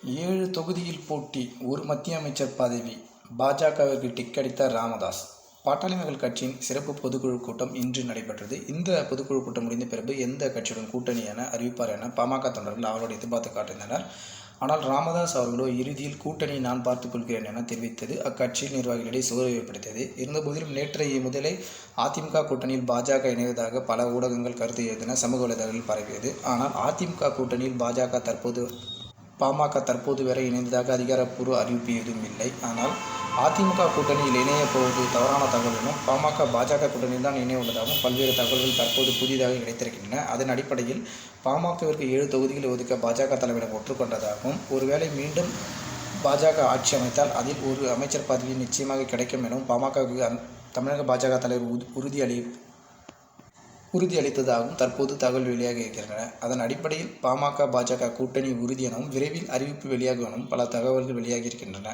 7 தொகுதியில் போட்டி, ஒரு மத்திய அமைச்சர் பதவி. பாஜகவிற்கு டிக் அடித்த ராமதாஸ். பாட்டாளி மக்கள் கட்சியின் சிறப்பு பொதுக்குழு கூட்டம் இன்று நடைபெற்றது. இந்த பொதுக்குழு கூட்டம் முடிந்த பிறகு எந்த கட்சியுடன் கூட்டணி என அறிவிப்பார் என பாமக தொண்டர்கள் அவரோடு எதிர்பார்த்து காட்டியிருந்தனர். ஆனால் ராமதாஸ் அவர்களோ இறுதியில் கூட்டணி நான் பார்த்துக் கொள்கிறேன் என தெரிவித்தது அக்கட்சியின் நிர்வாகிகளிடையே சோர்வை ஏற்படுத்தியது. இருந்தபோதிலும் நேற்றைய முதலே அதிமுக கூட்டணியில் பாஜக இணைவதாக பல ஊடகங்கள் கருத்து எழுதின, சமூக வலைதளங்களில் பரவியது. ஆனால் அதிமுக கூட்டணியில் பாமக தற்போது வரை இணைந்ததாக அதிகாரப்பூர்வ அறிவிப்பு எதுவும் இல்லை. ஆனால் அதிமுக கூட்டணியில் இணையப் போவது தவறான தகவல் எனவும், பாஜக கூட்டணியில் தான் இணைய உள்ளதாகவும் பல்வேறு தகவல்கள் தற்போது புதிதாக கிடைத்திருக்கின்றன. அதன் அடிப்படையில் பாமகவிற்கு 7 தொகுதிகளை ஒதுக்க பாஜக தலைவரிடம் ஒற்றுக்கொண்டதாகவும், ஒருவேளை மீண்டும் பாஜக ஆட்சி அமைத்தால் அதில் ஒரு அமைச்சர் பதவி நிச்சயமாக கிடைக்கும் எனவும் பாமகவுக்கு தமிழக பாஜக தலைவர் உறுதியளித்ததாகவும் தற்போது தகவல் வெளியாகி இருக்கின்றன. அதன் அடிப்படையில் பாமக பாஜக கூட்டணி உறுதி எனவும், விரைவில் அறிவிப்பு வெளியாகும் எனவும் பல தகவல்கள் வெளியாகி இருக்கின்றன.